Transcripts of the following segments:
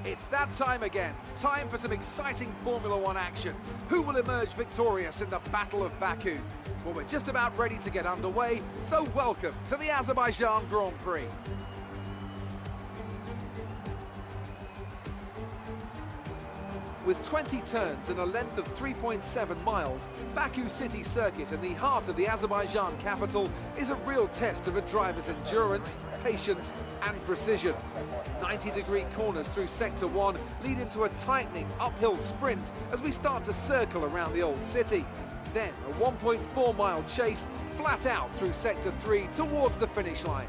It's that time again. Time for some exciting Formula One action. Who will emerge victorious in the Battle of Baku? Well, we're just about ready to get underway, so welcome to the Azerbaijan Grand Prix. With 20 turns and a length of 3.7 miles, Baku City Circuit in the heart of the Azerbaijan capital is a real test of a driver's endurance, patience and precision. 90-degree corners through Sector 1 lead into a tightening uphill sprint as we start to circle around the old city. Then a 1.4-mile chase flat out through Sector 3 towards the finish line.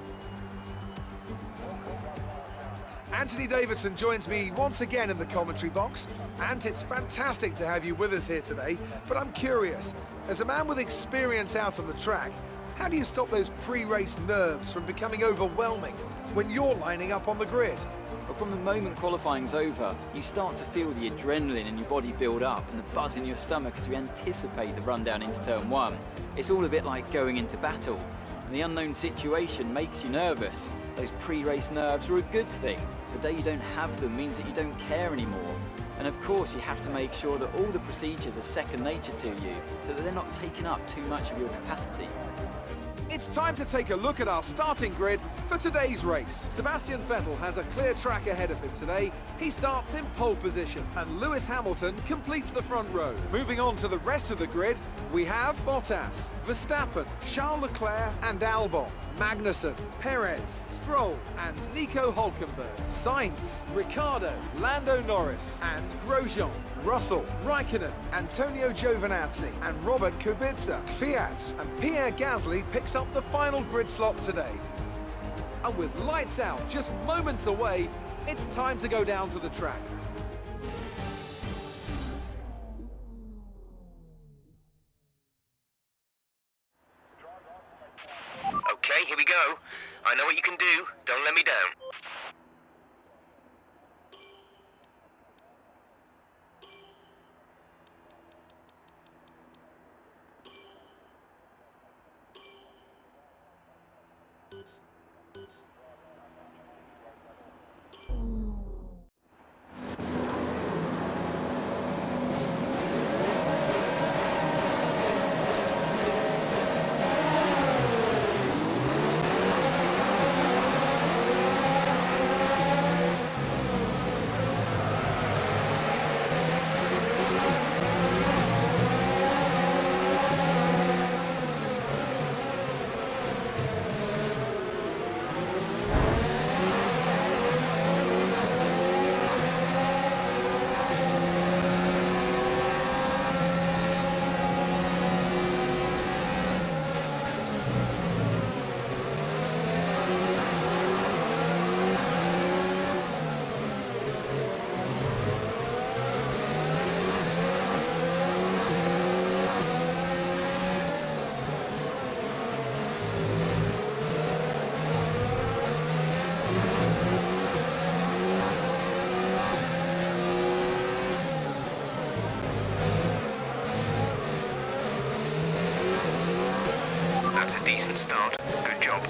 Anthony Davidson joins me once again in the commentary box. And it's fantastic to have you with us here today, but I'm curious, as a man with experience out on the track, how do you stop those pre-race nerves from becoming overwhelming when you're lining up on the grid? Well, from the moment qualifying's over, you start to feel the adrenaline in your body build up and the buzz in your stomach as you anticipate the run down into turn 1. It's all a bit like going into battle, and the unknown situation makes you nervous. Those pre-race nerves are a good thing. The day you don't have them means that you don't care anymore. And of course you have to make sure that all the procedures are second nature to you so that they're not taking up too much of your capacity. It's time to take a look at our starting grid for today's race. Sebastian Vettel has a clear track ahead of him today. He starts in pole position and Lewis Hamilton completes the front row. Moving on to the rest of the grid, we have Bottas, Verstappen, Charles Leclerc and Albon, Magnussen, Perez, Stroll and Nico Hülkenberg, Sainz, Ricciardo, Lando Norris and Grosjean, Russell, Raikkonen, Antonio Giovinazzi and Robert Kubica, Kvyat and Pierre Gasly picks up the final grid slot today. And with lights out just moments away, it's time to go down to the track. Okay, here we go. I know what you can do. Don't let me down. That's a decent start. Good job.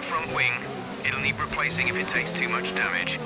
that front wing. It'll need replacing if it takes too much damage.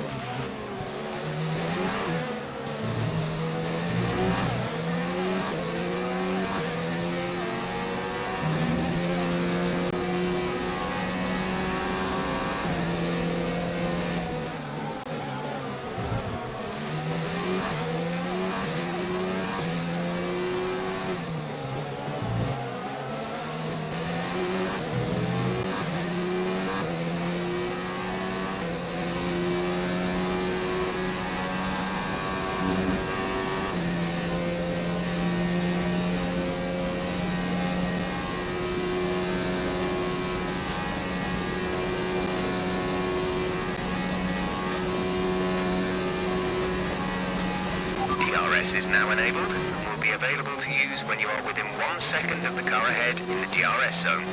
DRS is now enabled and will be available to use when you are within 1 second of the car ahead in the DRS zone.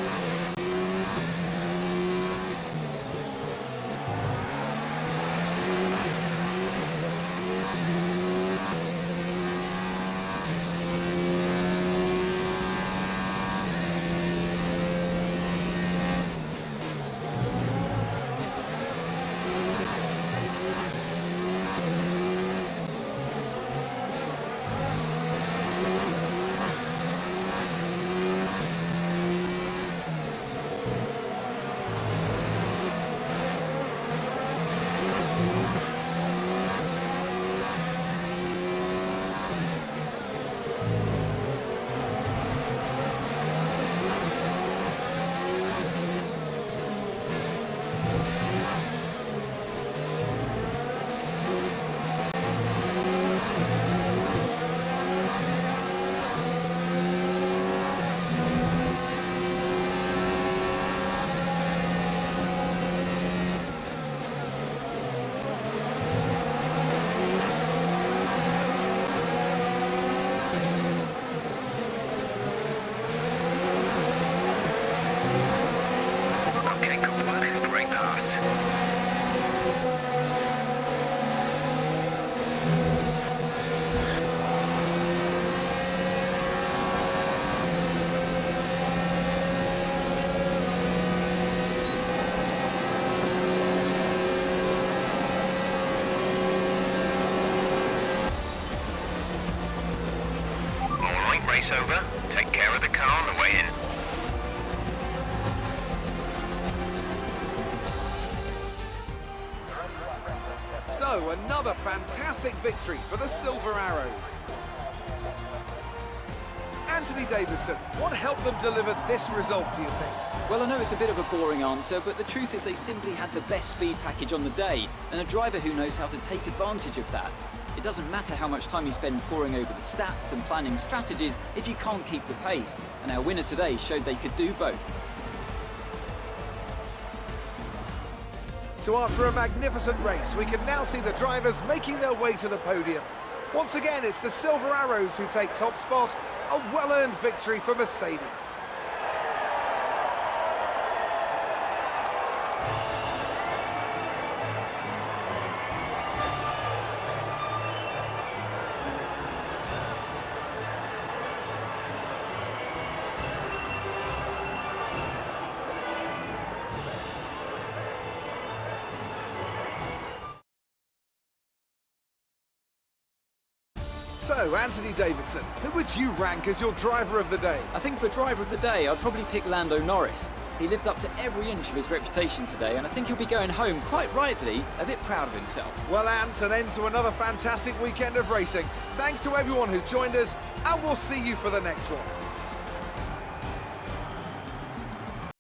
Race over. Take care of the car on the way in. So, another fantastic victory for the Silver Arrows. Anthony Davidson, what helped them deliver this result, do you think? Well, I know it's a bit of a boring answer, but the truth is they simply had the best speed package on the day, and a driver who knows how to take advantage of that. It doesn't matter how much time you spend poring over the stats and planning strategies if you can't keep the pace, and our winner today showed they could do both. So after a magnificent race, we can now see the drivers making their way to the podium. Once again, it's the Silver Arrows who take top spot, a well-earned victory for Mercedes. So, Anthony Davidson, who would you rank as your driver of the day? I think for driver of the day, I'd probably pick Lando Norris. He lived up to every inch of his reputation today, and I think he'll be going home, quite rightly, a bit proud of himself. Well, Ant, an end to another fantastic weekend of racing. Thanks to everyone who joined us, and we'll see you for the next one.